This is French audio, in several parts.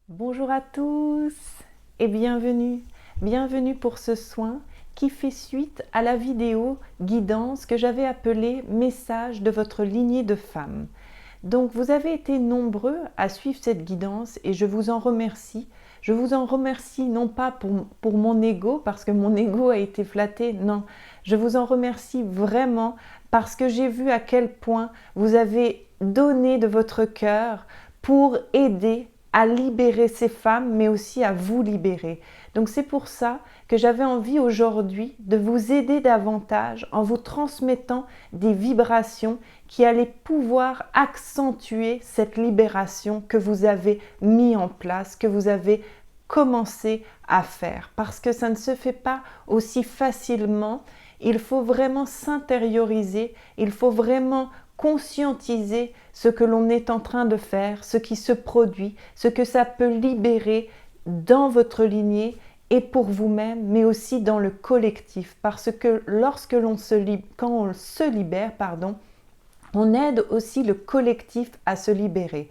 Bonjour à tous et bienvenue. Bienvenue pour ce soin qui fait suite à la vidéo guidance que j'avais appelée Message de votre lignée de femmes. Donc vous avez été nombreux à suivre cette guidance et je vous en remercie. Je vous en remercie non pas pour mon ego, parce que mon ego a été flatté, non. Je vous en remercie vraiment parce que j'ai vu à quel point vous avez donné de votre cœur pour aider à libérer ces femmes, mais aussi à vous libérer. Donc c'est pour ça que j'avais envie aujourd'hui de vous aider davantage en vous transmettant des vibrations qui allaient pouvoir accentuer cette libération que vous avez mis en place, que vous avez commencé à faire. Parce que ça ne se fait pas aussi facilement. Il faut vraiment s'intérioriser, il faut vraiment conscientiser ce que l'on est en train de faire, ce qui se produit, ce que ça peut libérer dans votre lignée et pour vous-même, mais aussi dans le collectif. Parce que quand on se libère, on aide aussi le collectif à se libérer.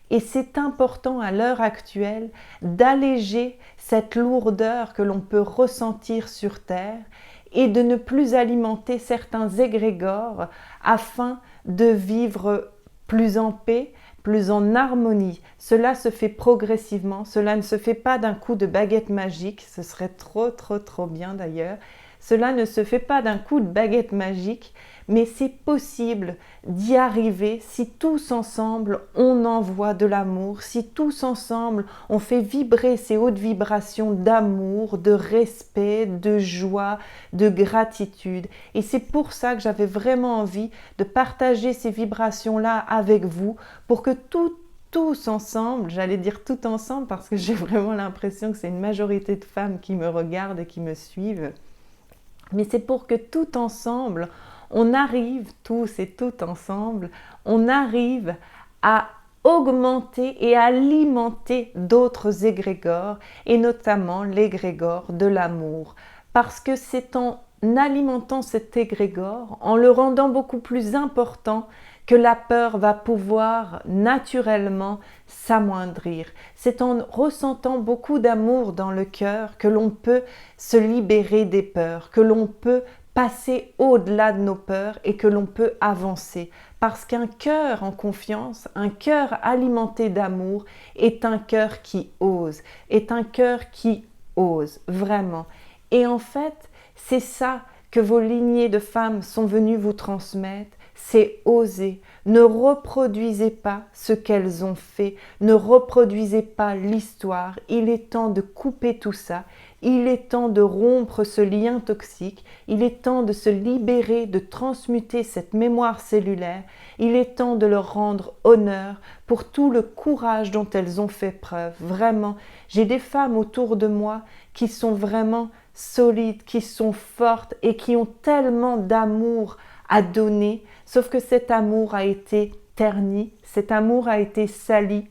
Et c'est important à l'heure actuelle d'alléger cette lourdeur que l'on peut ressentir sur Terre et de ne plus alimenter certains égrégores afin de vivre plus en paix, plus en harmonie. Cela se fait progressivement, cela ne se fait pas d'un coup de baguette magique, ce serait trop bien d'ailleurs. Cela ne se fait pas d'un coup de baguette magique, mais c'est possible d'y arriver si tous ensemble on envoie de l'amour, si tous ensemble on fait vibrer ces hautes vibrations d'amour, de respect, de joie, de gratitude. Et c'est pour ça que j'avais vraiment envie de partager ces vibrations-là avec vous, pour que tous ensemble, j'allais dire tout ensemble parce que j'ai vraiment l'impression que c'est une majorité de femmes qui me regardent et qui me suivent, mais c'est pour que tout ensemble, on arrive tous et toutes ensemble, on arrive à augmenter et alimenter d'autres égrégores, et notamment l'égrégore de l'amour. Parce que c'est en alimentant cet égrégore, en le rendant beaucoup plus important, que la peur va pouvoir naturellement s'amoindrir. C'est en ressentant beaucoup d'amour dans le cœur que l'on peut se libérer des peurs, que l'on peut passer au-delà de nos peurs et que l'on peut avancer. Parce qu'un cœur en confiance, un cœur alimenté d'amour est un cœur qui ose, vraiment. Et en fait, c'est ça que vos lignées de femmes sont venues vous transmettre, c'est oser. Ne reproduisez pas ce qu'elles ont fait, ne reproduisez pas l'histoire. Il est temps de couper tout ça, il est temps de rompre ce lien toxique, il est temps de se libérer, de transmuter cette mémoire cellulaire, il est temps de leur rendre honneur pour tout le courage dont elles ont fait preuve. Vraiment, j'ai des femmes autour de moi qui sont vraiment solides, qui sont fortes et qui ont tellement d'amour à donner, sauf que cet amour a été terni, cet amour a été sali.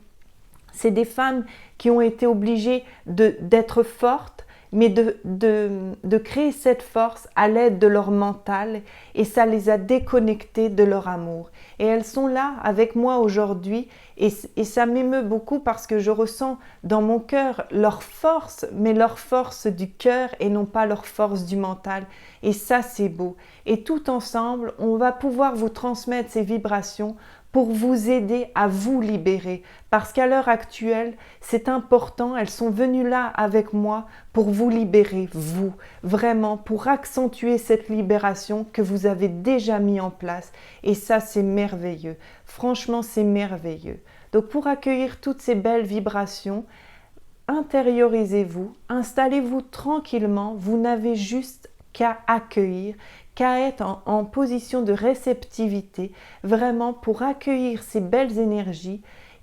C'est des femmes qui ont été obligées d'être fortes, mais de créer cette force à l'aide de leur mental, et ça les a déconnectées de leur amour. Et elles sont là avec moi aujourd'hui, et ça m'émeut beaucoup parce que je ressens dans mon cœur leur force, mais leur force du cœur et non pas leur force du mental. Et ça, c'est beau. Et tout ensemble, on va pouvoir vous transmettre ces vibrations pour vous aider à vous libérer. Parce qu'à l'heure actuelle, c'est important, elles sont venues là avec moi pour vous libérer, vous, vraiment, pour accentuer cette libération que vous avez déjà mis en place. Et ça, c'est merveilleux. Franchement, c'est merveilleux. Donc, pour accueillir toutes ces belles vibrations, intériorisez-vous, installez-vous tranquillement, vous n'avez juste qu'à accueillir, qu'à être en position de réceptivité, vraiment pour accueillir ces belles énergies,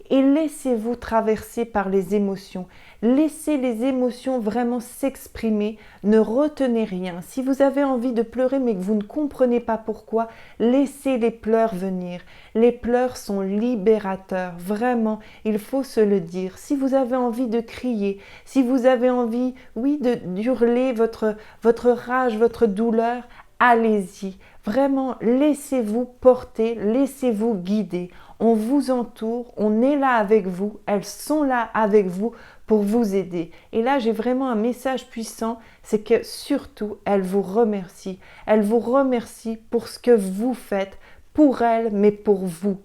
et laissez-vous traverser par les émotions. Laissez les émotions vraiment s'exprimer, ne retenez rien. Si vous avez envie de pleurer mais que vous ne comprenez pas pourquoi, laissez les pleurs venir. Les pleurs sont libérateurs, vraiment, il faut se le dire. Si vous avez envie de crier, si vous avez envie, oui, d'hurler votre rage, votre douleur, allez-y. Vraiment, laissez-vous porter, laissez-vous guider. On vous entoure, on est là avec vous, elles sont là avec vous pour vous aider. Et là, j'ai vraiment un message puissant, c'est que surtout, elles vous remercient. Elles vous remercient pour ce que vous faites, pour elles, mais pour vous.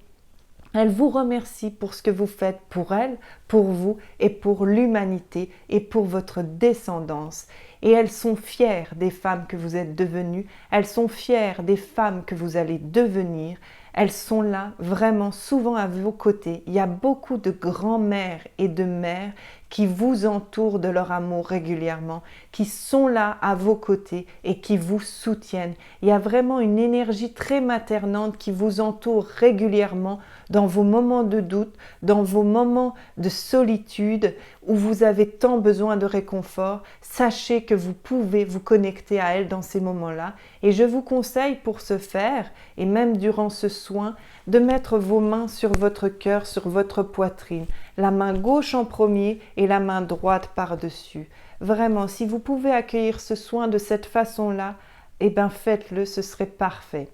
Elle vous remercie pour ce que vous faites pour elle, pour vous et pour l'humanité et pour votre descendance. Et elles sont fières des femmes que vous êtes devenues, elles sont fières des femmes que vous allez devenir. Elles sont là vraiment souvent à vos côtés. Il y a beaucoup de grands-mères et de mères qui vous entourent de leur amour régulièrement, qui sont là à vos côtés et qui vous soutiennent. Il y a vraiment une énergie très maternante qui vous entoure régulièrement dans vos moments de doute, dans vos moments de solitude où vous avez tant besoin de réconfort. Sachez que vous pouvez vous connecter à elles dans ces moments-là. Et je vous conseille pour ce faire, et même durant ce soin, de mettre vos mains sur votre cœur, sur votre poitrine, la main gauche en premier et la main droite par-dessus. Vraiment, si vous pouvez accueillir ce soin de cette façon-là, eh bien faites-le, ce serait parfait.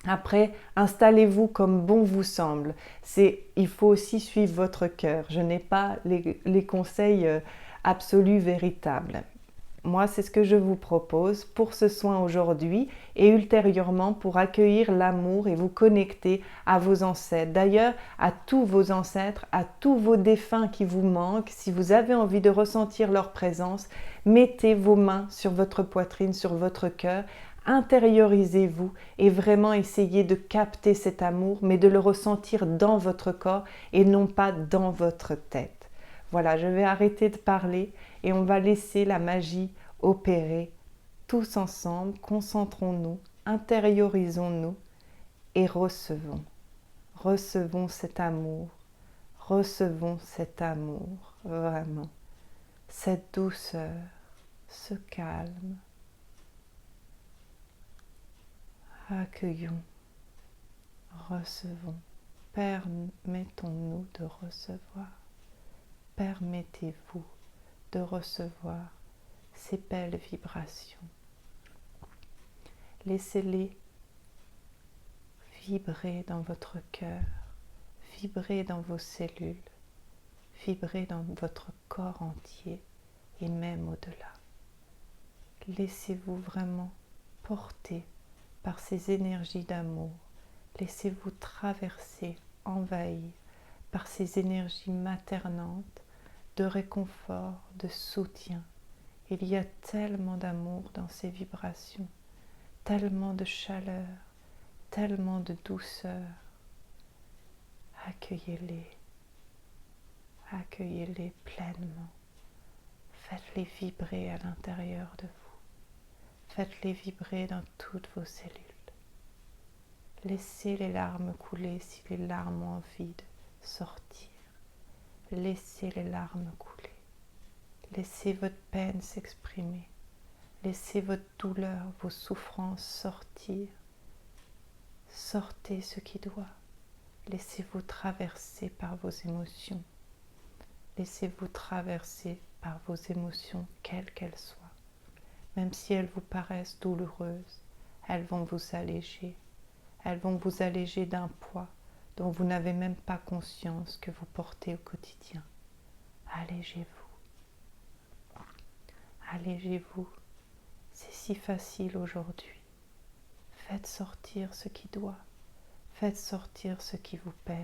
Après, installez-vous comme bon vous semble. Il faut aussi suivre votre cœur. Je n'ai pas les conseils absolus, véritables. Moi, c'est ce que je vous propose pour ce soin aujourd'hui et ultérieurement pour accueillir l'amour et vous connecter à vos ancêtres. D'ailleurs, à tous vos ancêtres, à tous vos défunts qui vous manquent, si vous avez envie de ressentir leur présence, mettez vos mains sur votre poitrine, sur votre cœur, intériorisez-vous et vraiment essayez de capter cet amour, mais de le ressentir dans votre corps et non pas dans votre tête. Voilà, je vais arrêter de parler et on va laisser la magie opérer tous ensemble. Concentrons-nous, intériorisons-nous et recevons. Recevons cet amour, vraiment, cette douceur, ce calme. Accueillons, recevons, permettons-nous de recevoir. Permettez-vous de recevoir ces belles vibrations. Laissez-les vibrer dans votre cœur, vibrer dans vos cellules, vibrer dans votre corps entier et même au-delà. Laissez-vous vraiment porter par ces énergies d'amour. Laissez-vous traverser, envahir par ces énergies maternantes de réconfort, de soutien. Il y a tellement d'amour dans ces vibrations, tellement de chaleur, tellement de douceur. Accueillez-les, accueillez-les pleinement. Faites-les vibrer à l'intérieur de vous. Faites-les vibrer dans toutes vos cellules. Laissez les larmes couler si les larmes ont envie de sortir. Laissez les larmes couler. Laissez votre peine s'exprimer. Laissez votre douleur, vos souffrances sortir. Sortez ce qui doit. Laissez-vous traverser par vos émotions. Laissez-vous traverser par vos émotions, quelles qu'elles soient. Même si elles vous paraissent douloureuses, elles vont vous alléger. Elles vont vous alléger d'un poids dont vous n'avez même pas conscience que vous portez au quotidien. Allégez-vous. Allégez-vous. C'est si facile aujourd'hui. Faites sortir ce qui doit. Faites sortir ce qui vous pèse.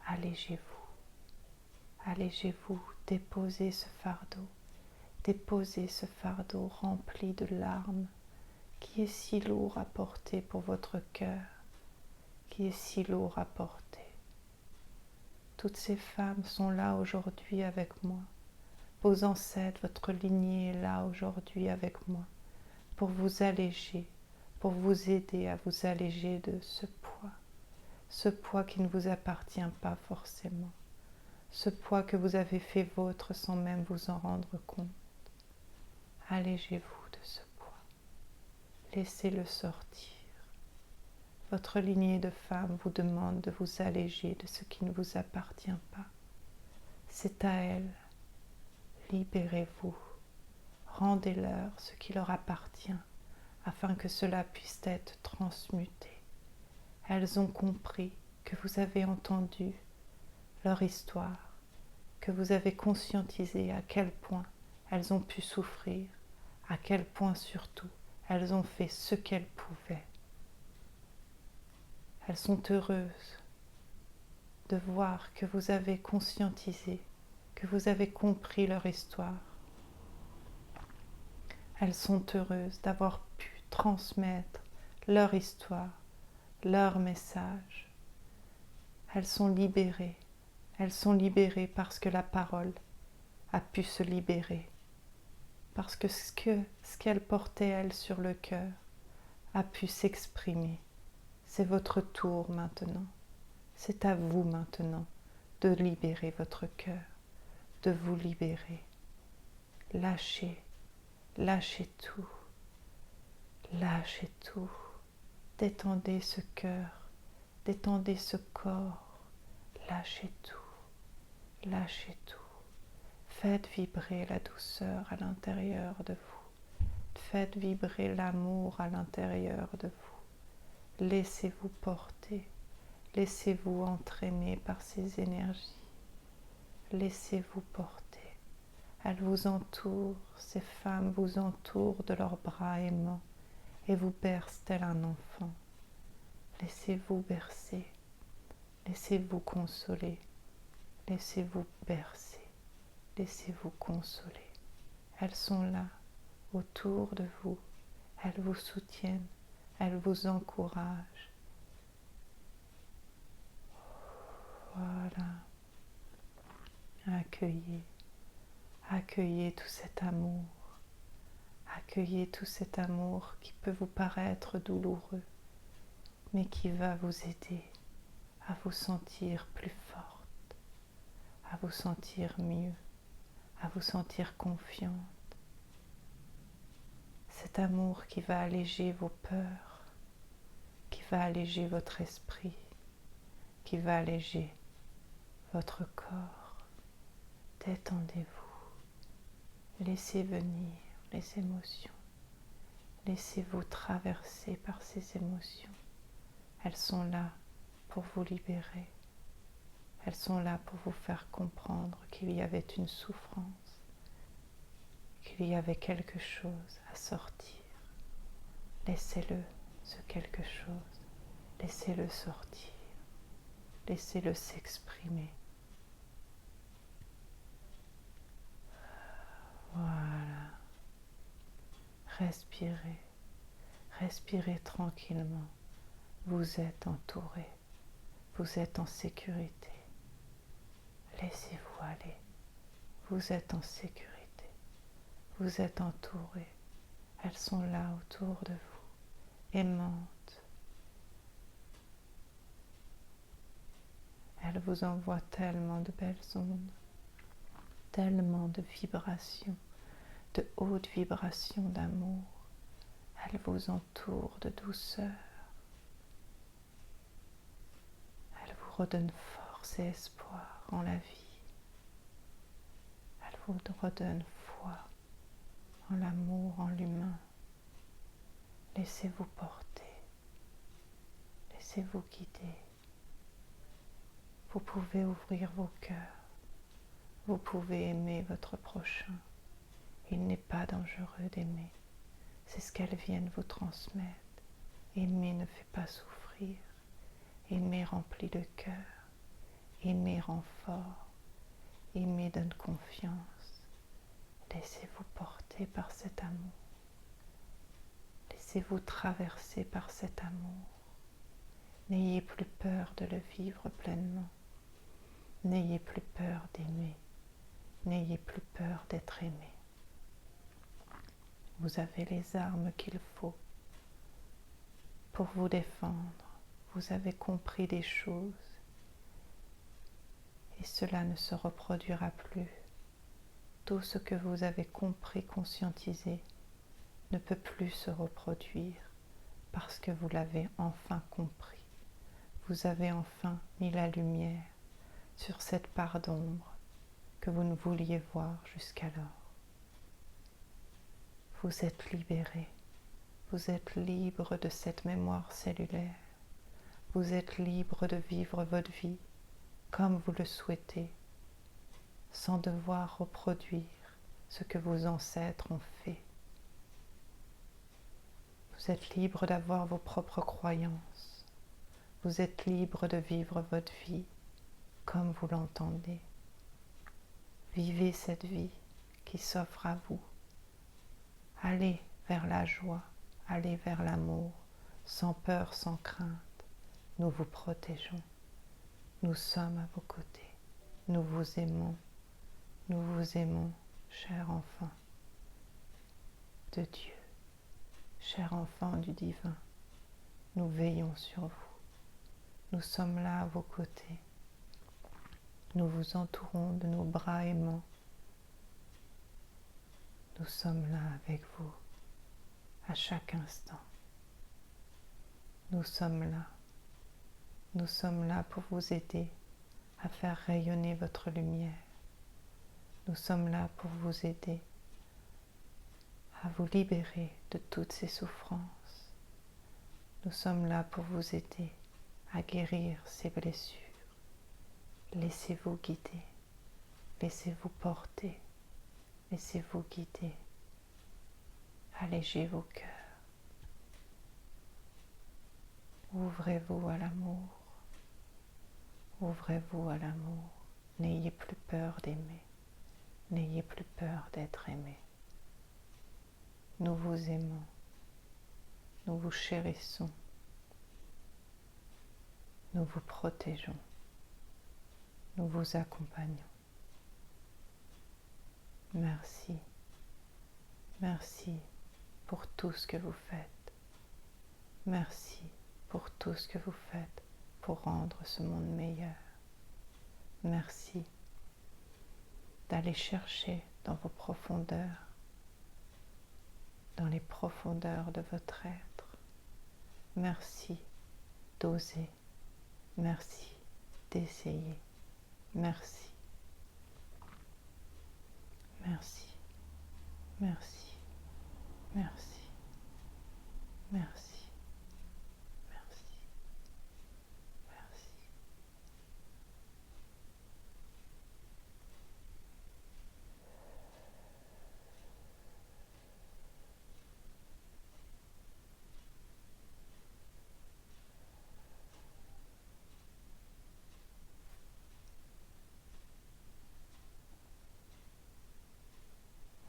Allégez-vous. Allégez-vous. Déposez ce fardeau. Déposez ce fardeau rempli de larmes qui est si lourd à porter pour votre cœur, qui est si lourd à porter. Toutes ces femmes sont là aujourd'hui avec moi. Vos ancêtres, votre lignée est là aujourd'hui avec moi pour vous alléger, pour vous aider à vous alléger de ce poids qui ne vous appartient pas forcément, ce poids que vous avez fait vôtre sans même vous en rendre compte. Allégez-vous de ce poids. Laissez-le sortir. Votre lignée de femmes vous demande de vous alléger de ce qui ne vous appartient pas. C'est à elles. Libérez-vous. Rendez-leur ce qui leur appartient afin que cela puisse être transmuté. Elles ont compris que vous avez entendu leur histoire, que vous avez conscientisé à quel point elles ont pu souffrir, à quel point surtout elles ont fait ce qu'elles pouvaient. Elles sont heureuses de voir que vous avez conscientisé, que vous avez compris leur histoire. Elles sont heureuses d'avoir pu transmettre leur histoire, leur message. Elles sont libérées parce que la parole a pu se libérer, parce que ce qu'elles portaient, elles, sur le cœur, a pu s'exprimer. C'est votre tour maintenant. C'est à vous maintenant de libérer votre cœur, de vous libérer. Lâchez, lâchez tout, lâchez tout. Détendez ce cœur, détendez ce corps, lâchez tout, lâchez tout. Faites vibrer la douceur à l'intérieur de vous. Faites vibrer l'amour à l'intérieur de vous. Laissez-vous porter. Laissez-vous entraîner par ces énergies. Laissez-vous porter. Elles vous entourent, ces femmes vous entourent de leurs bras aimants et vous bercent tel un enfant. Laissez-vous bercer. Laissez-vous consoler. Laissez-vous bercer. Laissez-vous consoler. Elles sont là, autour de vous. Elles vous soutiennent. Elles vous encouragent. Voilà. Accueillez. Accueillez tout cet amour. Accueillez tout cet amour qui peut vous paraître douloureux, mais qui va vous aider à vous sentir plus forte, à vous sentir mieux, à vous sentir confiante. Cet amour qui va alléger vos peurs, qui va alléger votre esprit, qui va alléger votre corps. Détendez-vous, laissez venir les émotions, laissez-vous traverser par ces émotions. Elles sont là pour vous libérer, elles sont là pour vous faire comprendre qu'il y avait une souffrance, qu'il y avait quelque chose à sortir. Laissez-le, ce quelque chose, laissez-le sortir, laissez-le s'exprimer. Voilà. Respirez, respirez tranquillement. Vous êtes entouré, vous êtes en sécurité. Laissez-vous aller, vous êtes en sécurité, vous êtes entouré. Elles sont là autour de vous, aimantes. Elles vous envoient tellement de belles ondes, tellement de vibrations, de hautes vibrations d'amour. Elles vous entourent de douceur. Elles vous redonnent force et espoir en la vie. Elles vous redonnent foi en l'amour, en l'humain. Laissez-vous porter. Laissez-vous guider. Vous pouvez ouvrir vos cœurs. Vous pouvez aimer votre prochain. Il n'est pas dangereux d'aimer. C'est ce qu'elles viennent vous transmettre. Aimer ne fait pas souffrir. Aimer remplit le cœur. Aimer rend fort. Aimer donne confiance. Laissez-vous porter par cet amour. Laissez-vous traverser par cet amour. N'ayez plus peur de le vivre pleinement. N'ayez plus peur d'aimer. N'ayez plus peur d'être aimé. Vous avez les armes qu'il faut pour vous défendre. Vous avez compris des choses et cela ne se reproduira plus. Tout ce que vous avez compris, conscientisé, ne peut plus se reproduire parce que vous l'avez enfin compris. Vous avez enfin mis la lumière sur cette part d'ombre que vous ne vouliez voir jusqu'alors. Vous êtes libéré, vous êtes libre de cette mémoire cellulaire. Vous êtes libre de vivre votre vie comme vous le souhaitez, sans devoir reproduire ce que vos ancêtres ont fait. Vous êtes libre d'avoir vos propres croyances. Vous êtes libre de vivre votre vie comme vous l'entendez. Vivez cette vie qui s'offre à vous. Allez vers la joie, allez vers l'amour, sans peur, sans crainte. Nous vous protégeons. Nous sommes à vos côtés. Nous vous aimons. Nous vous aimons, cher enfant de Dieu, cher enfant du divin. Nous veillons sur vous. Nous sommes là à vos côtés. Nous vous entourons de nos bras aimants. Nous sommes là avec vous à chaque instant. Nous sommes là. Nous sommes là pour vous aider à faire rayonner votre lumière. Nous sommes là pour vous aider à vous libérer de toutes ces souffrances. Nous sommes là pour vous aider à guérir ces blessures. Laissez-vous guider, laissez-vous porter, laissez-vous guider. Allégez vos cœurs. Ouvrez-vous à l'amour. Ouvrez-vous à l'amour. N'ayez plus peur d'aimer. N'ayez plus peur d'être aimé. Nous vous aimons. Nous vous chérissons. Nous vous protégeons. Nous vous accompagnons. Merci. Merci pour tout ce que vous faites. Merci pour tout ce que vous faites pour rendre ce monde meilleur. Merci d'aller chercher dans vos profondeurs, dans les profondeurs de votre être. Merci d'oser. Merci d'essayer. Merci. Merci. Merci. Merci. Merci. Merci. Merci.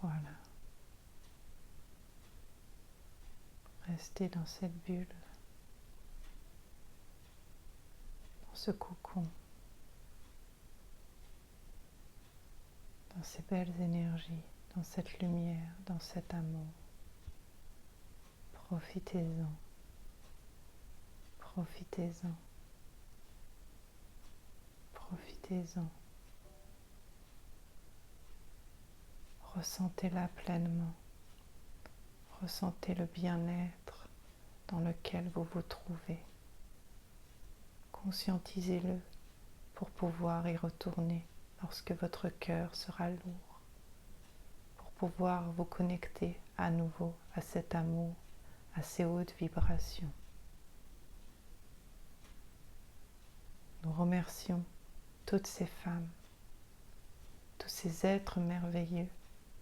Voilà. Restez dans cette bulle, dans ce cocon, dans ces belles énergies, dans cette lumière, dans cet amour. Profitez-en. Profitez-en. Profitez-en. Ressentez-la pleinement. Ressentez le bien-être dans lequel vous vous trouvez. Conscientisez-le pour pouvoir y retourner lorsque votre cœur sera lourd, pour pouvoir vous connecter à nouveau à cet amour, à ces hautes vibrations. Nous remercions toutes ces femmes, tous ces êtres merveilleux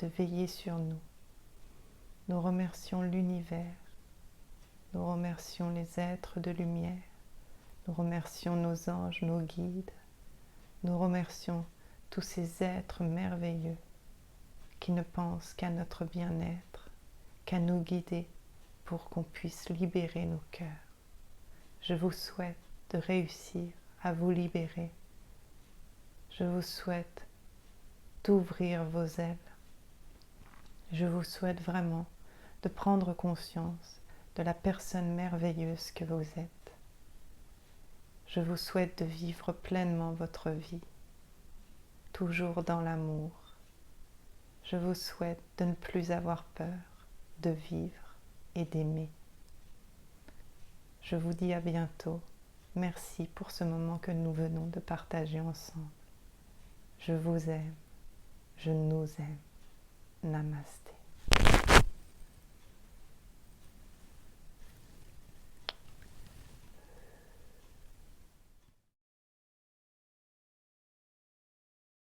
de veiller sur nous. Nous remercions l'univers, nous remercions les êtres de lumière, nous remercions nos anges, nos guides, nous remercions tous ces êtres merveilleux qui ne pensent qu'à notre bien-être, qu'à nous guider pour qu'on puisse libérer nos cœurs. Je vous souhaite de réussir à vous libérer. Je vous souhaite d'ouvrir vos ailes. Je vous souhaite vraiment de prendre conscience de la personne merveilleuse que vous êtes. Je vous souhaite de vivre pleinement votre vie, toujours dans l'amour. Je vous souhaite de ne plus avoir peur de vivre et d'aimer. Je vous dis à bientôt. Merci pour ce moment que nous venons de partager ensemble. Je vous aime. Je nous aime. Namasté.